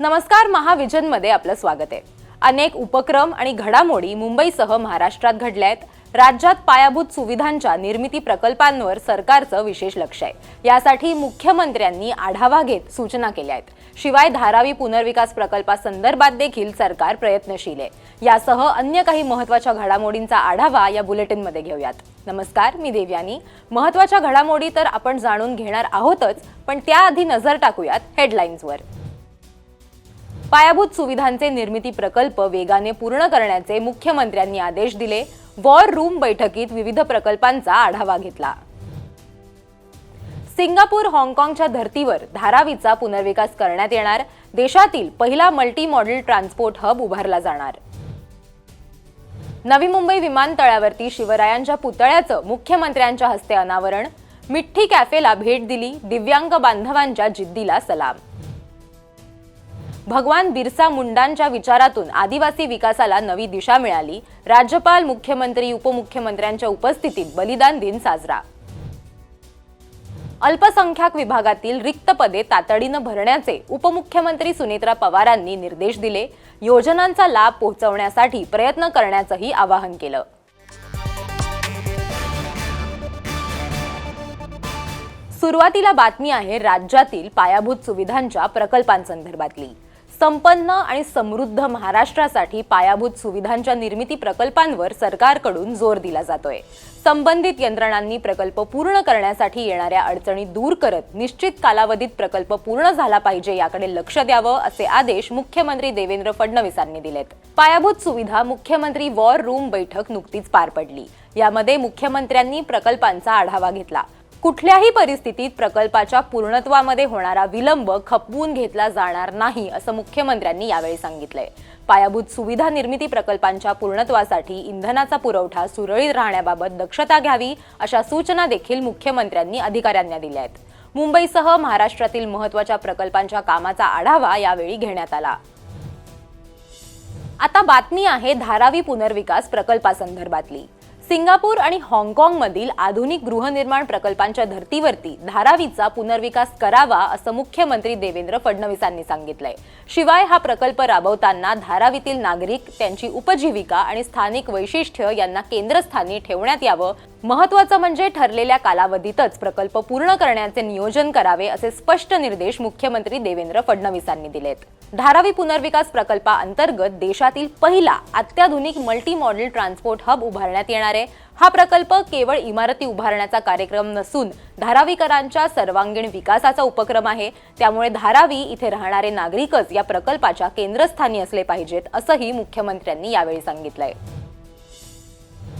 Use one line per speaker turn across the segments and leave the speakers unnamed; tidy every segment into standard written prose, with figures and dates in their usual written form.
नमस्कार, महाविजनमध्ये आपलं स्वागत आहे। अनेक उपक्रम आणि घडामोडी मुंबईसह महाराष्ट्रात घडल्या आहेत। राज्यात पायाभूत सुविधांच्या निर्मिती प्रकल्पांवर सरकारचं विशेष लक्ष आहे। यासाठी मुख्यमंत्र्यांनी आढावा घेत सूचना केल्या आहेत। शिवाय धारावी पुनर्विकास प्रकल्पासंदर्भात देखील सरकार प्रयत्नशील आहे। यासह अन्य काही महत्त्वाच्या घडामोडींचा आढावा या बुलेटिनमध्ये घेऊयात। नमस्कार, मी देवयानी। महत्त्वाच्या घडामोडी तर आपण जाणून घेणार आहोतच, पण त्याआधी नजर टाकूयात हेडलाईन्सवर। पायाभूत सुविधांचे निर्मिती प्रकल्प वेगाने पूर्ण करण्याचे मुख्यमंत्र्यांनी आदेश दिले। वॉर रूम बैठकीत विविध प्रकल्पांचा आढावा घेतला। सिंगापूर हाँगकाँगच्या धर्तीवर धारावीचा पुनर्विकास करण्यात येणार। देशातील पहिला मल्टी मॉडेल ट्रान्सपोर्ट हब उभारला जाणार। नवी मुंबई विमानतळावरती शिवरायांच्या पुतळ्याचं मुख्यमंत्र्यांच्या हस्ते अनावरण। मिठ्ठी कॅफेला भेट दिली। दिव्यांग बांधवांच्या जिद्दीला सलाम। भगवान बिरसा मुंडांच्या विचारातून आदिवासी विकासाला नवी दिशा मिळाली। राज्यपाल, मुख्यमंत्री, उपमुख्यमंत्र्यांच्या उपस्थितीत बलिदान दिन साजरा। अल्पसंख्याक विभागातील रिक्त पदे तातडीने भरण्याचे उपमुख्यमंत्री सुनेत्रा पवारांनी निर्देश दिले। योजनांचा लाभ पोहोचवण्यासाठी प्रयत्न करण्याचंही आवाहन केलं। सुरुवातीला बातमी आहे राज्यातील पायाभूत सुविधांच्या प्रकल्पांसंदर्भातली। संपन्न आणि समृद्ध महाराष्ट्रासाठी पायाभूत सुविधांच्या निर्मिती प्रकल्पांवर सरकारकडून जोर दिला जातोय। संबंधित यंत्रणांनी प्रकल्प पूर्ण करण्यासाठी येणाऱ्या अडचणी दूर करत निश्चित कालावधीत प्रकल्प पूर्ण झाला पाहिजे याकडे लक्ष द्यावं, असे आदेश मुख्यमंत्री देवेंद्र फडणवीसांनी दिलेत। पायाभूत सुविधा मुख्यमंत्री वॉर रूम बैठक नुकतीच पार पडली। यामध्ये मुख्यमंत्र्यांनी प्रकल्पांचा आढावा घेतला। कुठल्याही परिस्थितीत प्रकल्पाच्या पूर्णत्वामध्ये होणारा विलंब खपवून घेतला जाणार नाही, असं मुख्यमंत्र्यांनी यावेळी सांगितलंय। पायाभूत सुविधा निर्मिती प्रकल्पांच्या पूर्णत्वासाठी इंधनाचा पुरवठा सुरळीत राहण्याबाबत दक्षता घ्यावी, अशा सूचना देखील मुख्यमंत्र्यांनी अधिकाऱ्यांना दिल्या आहेत। मुंबईसह महाराष्ट्रातील महत्त्वाच्या प्रकल्पांच्या कामाचा आढावा यावेळी घेण्यात आला। आता बातमी आहे धारावी पुनर्विकास प्रकल्पासंदर्भातली। सिंगापूर आणि हाँगकाँगमधील आधुनिक गृहनिर्माण प्रकल्पांच्या धर्तीवरती धारावीचा पुनर्विकास करावा, असं मुख्यमंत्री देवेंद्र फडणवीसांनी सांगितलंय। शिवाय हा प्रकल्प राबवताना धारावीतील नागरिक, त्यांची उपजीविका आणि स्थानिक वैशिष्ट्य यांना केंद्रस्थानी ठेवण्यात यावं। महत्त्वाचं म्हणजे ठरलेल्या कालावधीतच प्रकल्प पूर्ण करण्याचे नियोजन करावे, असे स्पष्ट निर्देश मुख्यमंत्री देवेंद्र फडणवीसांनी दिलेत। धारावी पुनर्विकास प्रकल्पाअंतर्गत देशातील पहिला अत्याधुनिक मल्टी मॉडेल ट्रान्सपोर्ट हब उभारण्यात येणार आहे। हा प्रकल्प केवळ इमारती उभारण्याचा कार्यक्रम नसून धारावीकरांच्या सर्वांगीण विकासाचा उपक्रम आहे। त्यामुळे धारावी इथे राहणारे नागरिकच या प्रकल्पाच्या केंद्रस्थानी असले पाहिजेत, असंही मुख्यमंत्र्यांनी यावेळी सांगितलंय।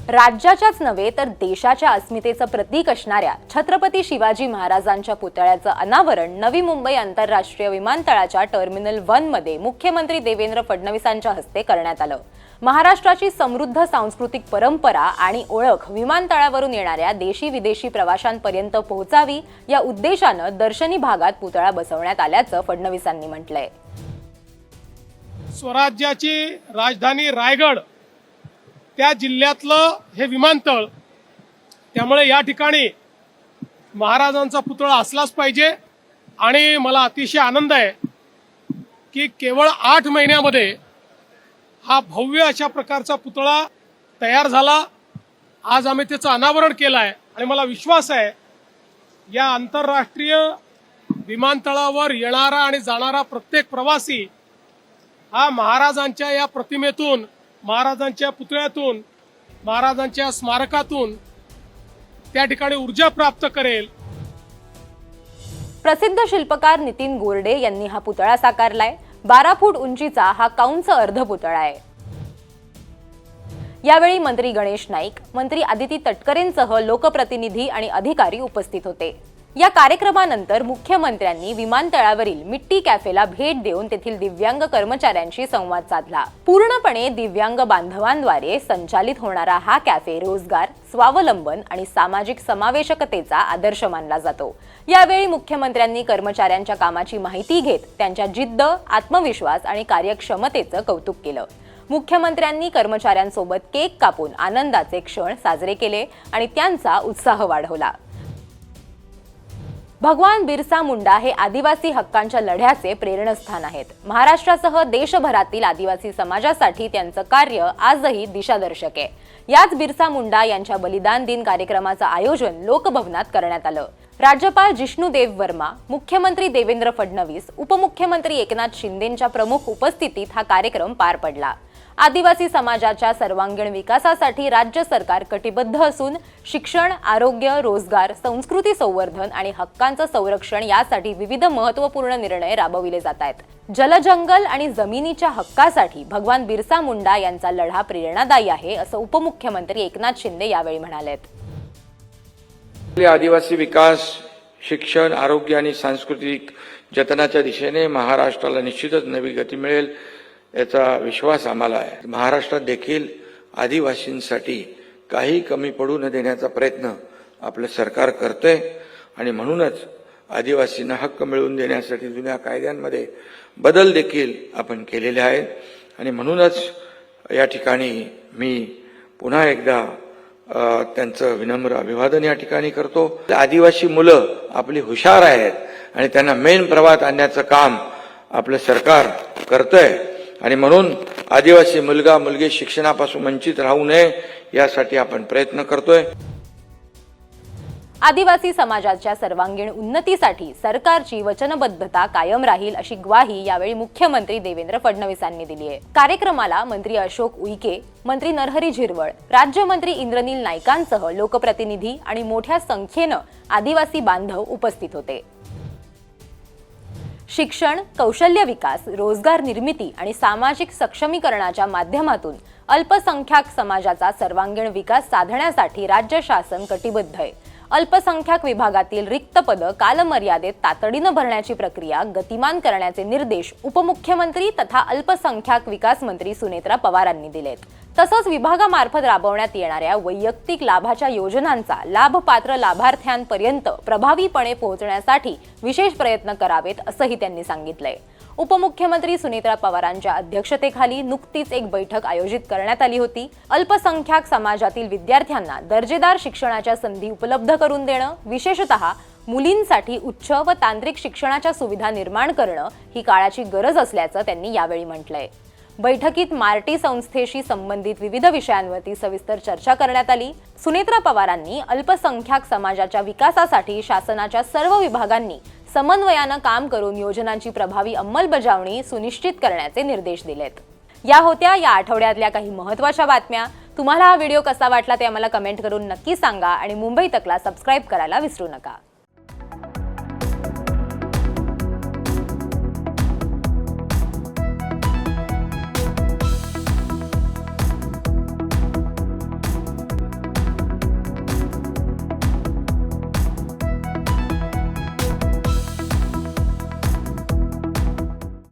राज्याच्याच नव्हे तर देशाच्या अस्मितेचं प्रतीक असणाऱ्या छत्रपती शिवाजी महाराजांच्या पुतळ्याचं अनावरण नवी मुंबई आंतरराष्ट्रीय विमानतळाच्या टर्मिनल 1 मध्ये मुख्यमंत्री देवेंद्र फडणवीसांच्या हस्ते करण्यात आलं। महाराष्ट्राची समृद्ध सांस्कृतिक परंपरा आणि ओळख विमानतळावरून येणाऱ्या देशी विदेशी प्रवाशांपर्यंत पोहोचावी, या उद्देशानं दर्शनी भागात पुतळा बसवण्यात आल्याचं फडणवीसांनी म्हटलंय।
स्वराज्याची राजधानी रायगड त्या जिल्ह्यातलं हे विमानतळ, त्यामुळे या ठिकाणी महाराजांचा पुतळा असलाच पाहिजे। आणि मला अतिशय आनंद आहे की केवळ 8 महिन्यामध्ये हा भव्य अशा प्रकारचा पुतळा तयार झाला। आज आम्ही त्याचं अनावरण केलं आहे आणि मला विश्वास आहे या आंतरराष्ट्रीय विमानतळावर येणारा आणि जाणारा प्रत्येक प्रवासी हा महाराजांच्या या प्रतिमेतून, महाराजांच्या पुतळ्यातून, महाराजांच्या स्मारकातून त्या ठिकाणी ऊर्जा प्राप्त करेल।
प्रसिद्ध शिल्पकार नितीन गोरडे यांनी हा पुतळा साकारलाय। 12 फूट उंचीचा हा काउंच अर्ध पुतळा आहे। यावेळी मंत्री गणेश नाईक, मंत्री आदिती तटकरेंसह लोकप्रतिनिधी आणि अधिकारी उपस्थित होते। या कार्यक्रमानंतर मुख्यमंत्र्यांनी विमानतळावरील मिट्टी कॅफेला भेट देऊन तेथील दिव्यांग कर्मचाऱ्यांशी संवाद साधला। पूर्णपणे दिव्यांग बांधवांद्वारे संचालित होणारा हा कॅफे रोजगार, स्वावलंबन आणि सामाजिक समावेशकतेचा आदर्श मानला जातो। यावेळी मुख्यमंत्र्यांनी कर्मचाऱ्यांच्या कामाची माहिती घेत त्यांच्या जिद्द, आत्मविश्वास आणि कार्यक्षमतेचं कौतुक केलं। मुख्यमंत्र्यांनी कर्मचाऱ्यांसोबत केक कापून आनंदाचे क्षण साजरे केले आणि त्यांचा उत्साह वाढवला। भगवान बिरसा मुंडा हे आदिवासी हक्कांच्या लढ्याचे प्रेरणास्थान आहेत. महाराष्ट्रासह देशभरातील आदिवासी समाजासाठी त्यांचं कार्य आजही दिशादर्शक आहे. याच बिरसा मुंडा यांच्या बलिदान दिन कार्यक्रमाचं आयोजन लोकभवनात करण्यात आलं. राज्यपाल जिष्णुदेव वर्मा, मुख्यमंत्री देवेंद्र फडणवीस, उपमुख्यमंत्री एकनाथ शिंदेंच्या प्रमुख उपस्थितीत हा कार्यक्रम पार पडला. आदिवासी समाजाच्या सर्वांगीण विकासासाठी राज्य सरकार कटिबद्ध असून शिक्षण, आरोग्य, रोजगार, संस्कृती संवर्धन आणि हक्कांचं संरक्षण यासाठी विविध महत्त्वपूर्ण निर्णय राबविले जात आहेत. जलजंगल आणि जमिनीच्या हक्कासाठी भगवान बिरसा मुंडा यांचा लढा प्रेरणादायी आहे, असं उपमुख्यमंत्री एकनाथ शिंदे यावेळी म्हणालेत.
आदिवासी विकास, शिक्षण, आरोग्य आणि सांस्कृतिक जतनाच्या दिशेने महाराष्ट्राला निश्चितच नवी गती मिळेल याचा विश्वास आम्हाला आहे. महाराष्ट्रात देखील आदिवासींसाठी काही कमी पडू न देण्याचा प्रयत्न आपलं सरकार करतंय आणि म्हणूनच आदिवासींना हक्क मिळवून देण्यासाठी जुन्या कायद्यांमध्ये बदल देखील आपण केलेले आहेत आणि म्हणूनच या ठिकाणी मी पुन्हा एकदा त्यांचं विनम्र अभिवादन या ठिकाणी करतो. आदिवासी मुलं आपली हुशार आहेत आणि त्यांना मेन प्रवाहात आणण्याचं काम आपलं सरकार करतंय आणि म्हणून आदिवासी मुलगा मुलगी शिक्षणापासून वंचित राहू नये यासाठी आपण प्रयत्न करतोय.
आदिवासी समाजाच्या सर्वांगीण उन्नतीसाठी सरकारची वचनबद्धता कायम राहील अशी ग्वाही यावेळी मुख्यमंत्री देवेंद्र फडणवीसांनी दिली आहे. कार्यक्रमाला मंत्री अशोक उईके, मंत्री नरहरी झिरवळ, राज्यमंत्री इंद्रनील नाईकांसह लोकप्रतिनिधी आणि मोठ्या संख्येनं आदिवासी बांधव उपस्थित होते. शिक्षण, कौशल्य विकास, रोजगार निर्मिती आणि सामाजिक सक्षमीकरणाच्या माध्यमातून अल्पसंख्याक समाजाचा सर्वांगीण विकास साधण्यासाठी राज्य शासन कटिबद्ध आहे. अल्पसंख्याक विभागातील रिक्त पदं कालमर्यादेत तातडीनं भरण्याची प्रक्रिया गतिमान करण्याचे निर्देश उपमुख्यमंत्री तथा अल्पसंख्याक विकास मंत्री सुनेत्रा पवारांनी दिलेत. तसंच विभागामार्फत राबवण्यात येणाऱ्या वैयक्तिक लाभाच्या योजनांचा लाभपात्र लाभार्थ्यांपर्यंत प्रभावीपणे पोहोचण्यासाठी विशेष प्रयत्न करावेत असंही त्यांनी सांगितलंय. उपमुख्यमंत्री सुनेत्रा पवारांच्या अध्यक्षतेखाली नुकतीच एक बैठक आयोजित करण्यात आली होती. अल्पसंख्याक समाजातील विद्यार्थ्यांना दर्जेदार शिक्षणाच्या संधी उपलब्ध करून देणं, विशेषतः मुलींसाठी उच्च व तांत्रिक शिक्षणाच्या सुविधा निर्माण करणं ही काळाची गरज असल्याचं त्यांनी यावेळी म्हटलंय. बैठकीत मार्टी संस्थेशी संबंधित विविध विषयांवरती सविस्तर चर्चा करण्यात आली. सुनेत्रा पवारांनी अल्पसंख्याक समाजाच्या विकासासाठी शासनाच्या सर्व विभागांनी समन्वयानं काम करून योजनांची प्रभावी अंमलबजावणी सुनिश्चित करण्याचे निर्देश दिलेत. या होत्या या आठवड्यातल्या काही महत्त्वाच्या बातम्या. तुम्हाला हा व्हिडिओ कसा वाटला ते आम्हाला कमेंट करून नक्की सांगा आणि मुंबई तकला सबस्क्राईब करायला विसरू नका.